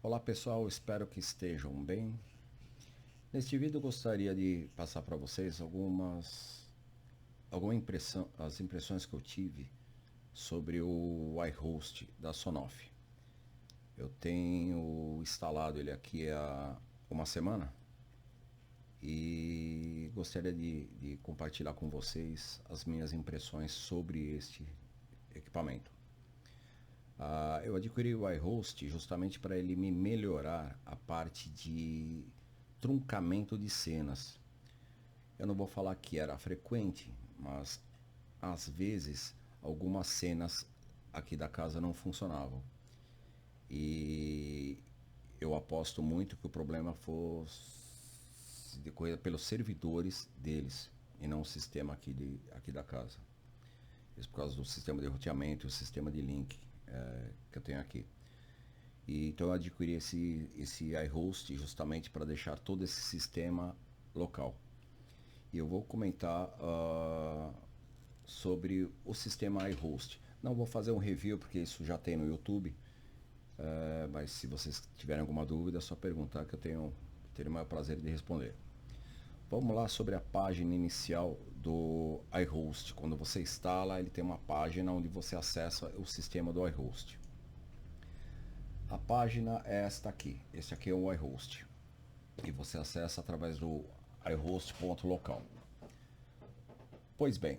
Olá pessoal, espero que estejam bem. Neste vídeo eu gostaria de passar para vocês as impressões que eu tive sobre o iHost da Sonoff. Eu tenho instalado ele aqui há uma semana e gostaria de compartilhar com vocês as minhas impressões sobre este equipamento. Eu adquiri o iHost justamente para ele me melhorar a parte de truncamento de cenas. Eu não vou falar que era frequente, mas às vezes algumas cenas aqui da casa não funcionavam. E eu aposto muito que o problema fosse decorrer pelos servidores deles e não o sistema aqui da casa. Isso por causa do sistema de roteamento e o sistema de link que eu tenho aqui. Então eu adquiri esse iHost justamente para deixar todo esse sistema local. E eu vou comentar sobre o sistema iHost. Não vou fazer um review porque isso já tem no YouTube, mas se vocês tiverem alguma dúvida é só perguntar que eu terei o maior prazer de responder. Vamos lá sobre a página inicial do iHost. Quando você instala, ele tem uma página onde você acessa o sistema do iHost. A página é esta aqui. Este aqui é o iHost. E você acessa através do iHost.local. Pois bem,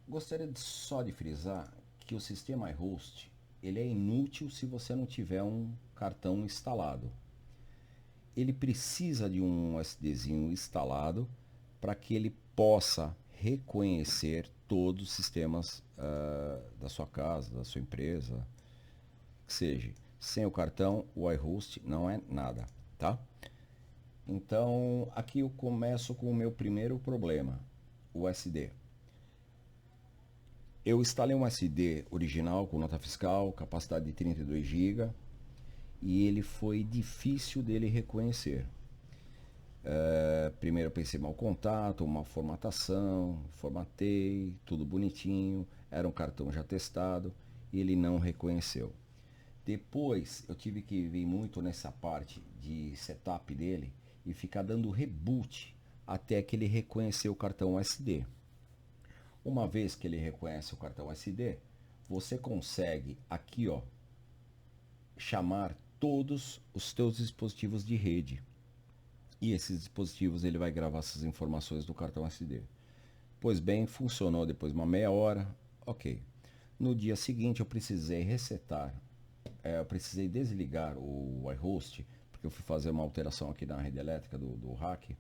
gostaria só de frisar que o sistema iHost ele é inútil se você não tiver um cartão instalado. Ele precisa de um USBzinho instalado para que ele possa reconhecer todos os sistemas da sua casa, da sua empresa, que seja. Sem o cartão, o iHost não é nada, tá? Então, aqui eu começo com o meu primeiro problema, o SD. Eu instalei um SD original com nota fiscal, capacidade de 32 GB, e ele foi difícil dele reconhecer. Primeiro eu pensei mal contato, mal formatação, formatei, tudo bonitinho, era um cartão já testado e ele não reconheceu. Depois eu tive que vir muito nessa parte de setup dele e ficar dando reboot até que ele reconheceu o cartão SD. Uma vez que ele reconhece o cartão SD, você consegue aqui, ó, chamar todos os teus dispositivos de rede. E esses dispositivos ele vai gravar essas informações do cartão SD. Pois bem, funcionou depois de uma meia hora, ok. No dia seguinte eu precisei resetar, eu precisei desligar o iHost, porque eu fui fazer uma alteração aqui na rede elétrica do rack.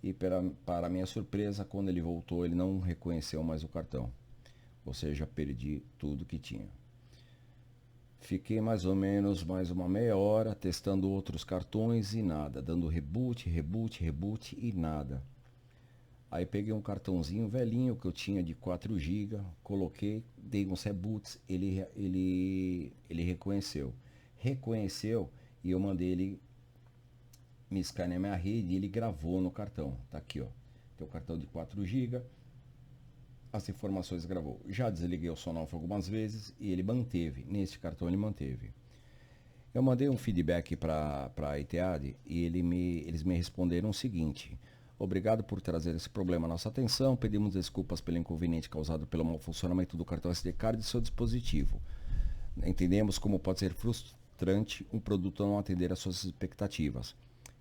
E para minha surpresa, quando ele voltou, ele não reconheceu mais o cartão. Ou seja, perdi tudo que tinha. Fiquei mais ou menos mais uma meia hora testando outros cartões e nada, dando reboot, reboot, reboot e nada. Aí peguei um cartãozinho velhinho que eu tinha de 4 GB, coloquei, dei uns reboots, ele reconheceu. Reconheceu e eu mandei ele me escanear minha rede e ele gravou no cartão. Tá aqui, ó. Tem o cartão de 4 GB, as informações gravou. Já desliguei o Sonoff algumas vezes e ele manteve. Neste cartão ele manteve. Eu mandei um feedback para a Etihad e eles me responderam o seguinte: obrigado por trazer esse problema à nossa atenção. Pedimos desculpas pelo inconveniente causado pelo mau funcionamento do cartão SD card de seu dispositivo. Entendemos como pode ser frustrante um produto não atender às suas expectativas.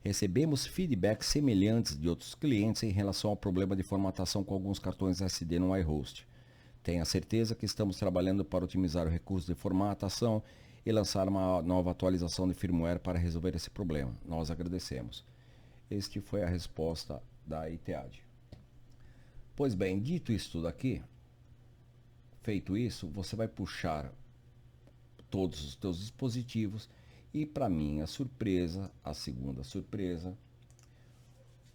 Recebemos feedbacks semelhantes de outros clientes em relação ao problema de formatação com alguns cartões SD no iHost. Tenha certeza que estamos trabalhando para otimizar o recurso de formatação e lançar uma nova atualização de firmware para resolver esse problema. Nós agradecemos. Este foi a resposta da Etihad. Pois bem, dito isso tudo aqui, feito isso, você vai puxar todos os teus dispositivos e, para minha surpresa, a segunda surpresa,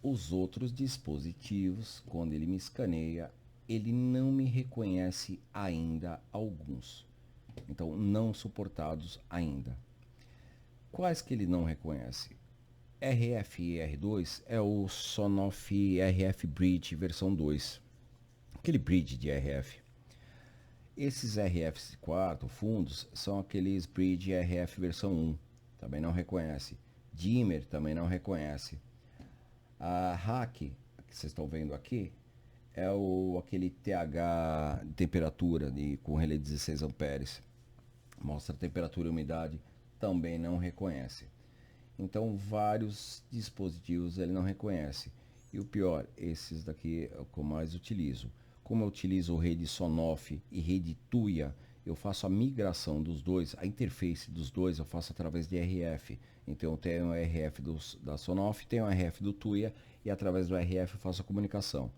os outros dispositivos, quando ele me escaneia, ele não me reconhece ainda alguns. Então, não suportados ainda. Quais que ele não reconhece? RF e R2 é o Sonoff RF Bridge versão 2. Aquele bridge de RF. Esses RF4 fundos são aqueles Bridge RF versão 1, também não reconhece. Dimmer também não reconhece. A hack, que vocês estão vendo aqui, é aquele TH de temperatura com relé de 16 amperes. Mostra a temperatura e umidade, também não reconhece. Então vários dispositivos ele não reconhece. E o pior, esses daqui é o que eu mais utilizo. Como eu utilizo rede Sonoff e rede Tuya, eu faço a migração dos dois, a interface dos dois eu faço através de RF. Então eu tenho o RF da Sonoff, tenho o RF do Tuya e através do RF eu faço a comunicação.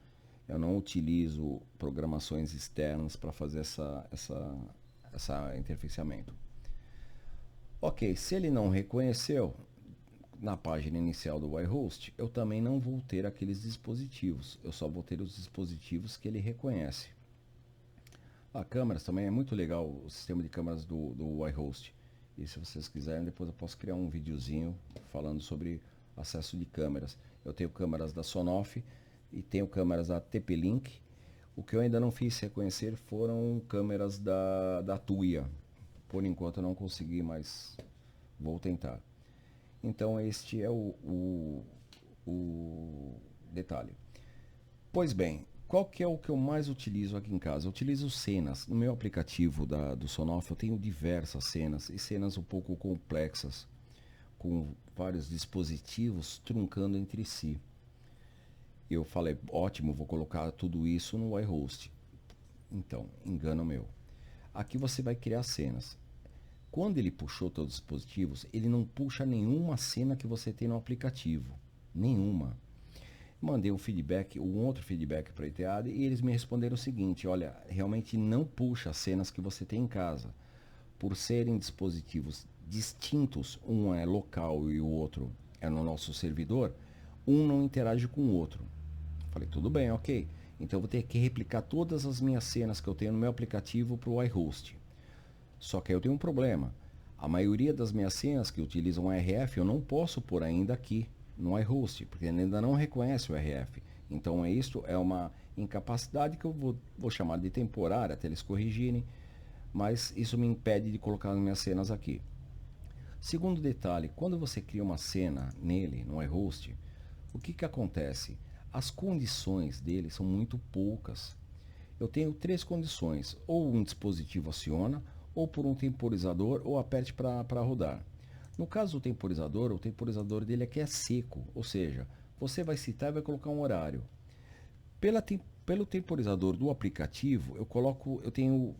Eu não utilizo programações externas para fazer essa interfaceamento. Ok, se ele não reconheceu, na página inicial do iHost, eu também não vou ter aqueles dispositivos. Eu só vou ter os dispositivos que ele reconhece. A câmeras também é muito legal, o sistema de câmeras do iHost. E se vocês quiserem, depois eu posso criar um videozinho falando sobre acesso de câmeras. Eu tenho câmeras da Sonoff e tenho câmeras da TP-Link. O que eu ainda não fiz reconhecer foram câmeras da Tuya. Por enquanto eu não consegui, mas vou tentar. Então este é o detalhe. Pois bem, qual que é o que eu mais utilizo aqui em casa? Eu utilizo cenas. No meu aplicativo do Sonoff eu tenho diversas cenas e cenas um pouco complexas, com vários dispositivos truncando entre si. Eu falei, ótimo, vou colocar tudo isso no iHost. Então, engano meu. Aqui você vai criar cenas. Quando ele puxou todos os dispositivos, ele não puxa nenhuma cena que você tem no aplicativo. Nenhuma. Mandei um outro feedback para a Enteada e eles me responderam o seguinte: olha, realmente não puxa as cenas que você tem em casa. Por serem dispositivos distintos, um é local e o outro é no nosso servidor, um não interage com o outro. Falei, tudo bem, ok. Então eu vou ter que replicar todas as minhas cenas que eu tenho no meu aplicativo para o iHost. Só que aí eu tenho um problema. A maioria das minhas senhas que utilizam RF eu não posso pôr ainda aqui no iHost, porque ele ainda não reconhece o RF. Então isso é uma incapacidade que eu vou chamar de temporária até eles corrigirem, mas isso me impede de colocar as minhas cenas aqui. Segundo detalhe, quando você cria uma cena nele, no iHost, o que acontece? As condições dele são muito poucas. Eu tenho três condições: ou um dispositivo aciona, ou por um temporizador, ou aperte para rodar. No caso do temporizador, o temporizador dele aqui é seco, ou seja, você vai citar e vai colocar um horário. Pelo temporizador do aplicativo, eu tenho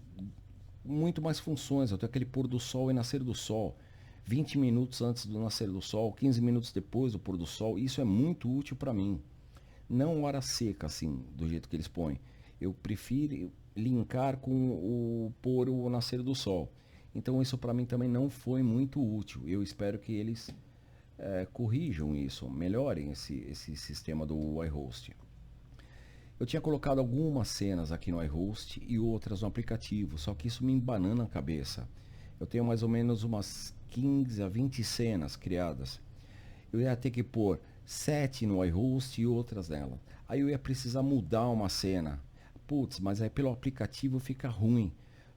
muito mais funções. Eu tenho aquele pôr do sol e nascer do sol, 20 minutos antes do nascer do sol, 15 minutos depois do pôr do sol. Isso é muito útil para mim. Não hora seca, assim, do jeito que eles põem. Eu prefiro linkar com o pôr o nascer do sol. Então isso para mim também não foi muito útil. Eu espero que eles corrijam isso, melhorem esse sistema do iHost. Eu tinha colocado algumas cenas aqui no iHost e outras no aplicativo, só que isso me embanana a cabeça. Eu tenho mais ou menos umas 15 a 20 cenas criadas. Eu ia ter que pôr 7 no iHost e outras nela. Aí eu ia precisar mudar uma cena. Putz, mas aí pelo aplicativo fica ruim.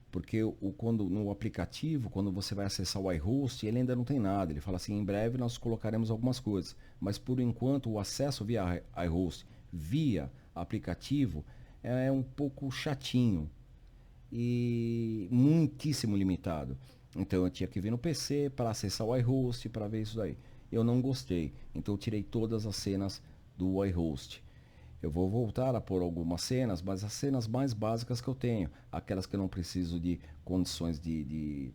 Porque quando no aplicativo, quando você vai acessar o iHost, ele ainda não tem nada. Ele fala assim, em breve nós colocaremos algumas coisas. Mas por enquanto o acesso via iHost, via aplicativo, é um pouco chatinho. E muitíssimo limitado. Então eu tinha que vir no PC para acessar o iHost para ver isso daí. Eu não gostei, então eu tirei todas as cenas do iHost. Eu vou voltar a pôr algumas cenas, mas as cenas mais básicas que eu tenho, aquelas que eu não preciso de condições de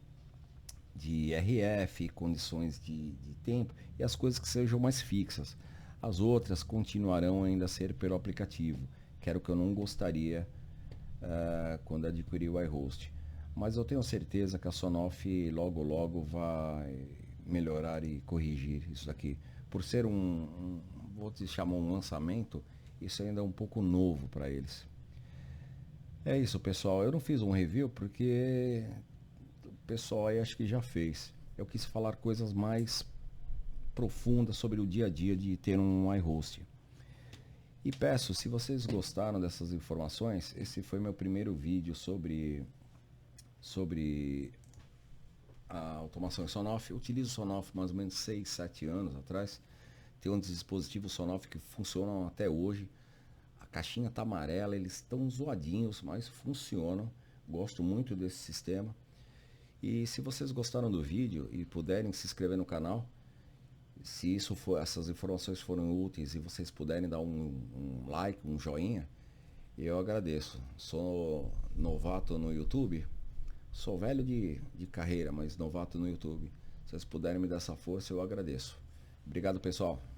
RF, condições de tempo e as coisas que sejam mais fixas. As outras continuarão ainda a ser pelo aplicativo, que era o que eu não gostaria quando adquiri o iHost. Mas eu tenho certeza que a Sonoff logo logo vai melhorar e corrigir isso daqui. Por ser vou te chamar um lançamento, isso ainda é um pouco novo para eles. É isso, pessoal. Eu não fiz um review porque o pessoal aí acho que já fez. Eu quis falar coisas mais profundas sobre o dia a dia de ter um iHost. E peço, se vocês gostaram dessas informações, esse foi meu primeiro vídeo sobre sobre a automação em Sonoff. Eu utilizo o Sonoff mais ou menos 6, 7 anos atrás. Tem um dispositivo Sonoff que funcionam até hoje. A caixinha tá amarela, eles estão zoadinhos, mas funcionam. Gosto muito desse sistema. E se vocês gostaram do vídeo e puderem se inscrever no canal, se isso for, essas informações foram úteis e vocês puderem dar um like, um joinha, eu agradeço. Sou novato no YouTube, sou velho de carreira, mas novato no YouTube. Se vocês puderem me dar essa força, eu agradeço. Obrigado, pessoal.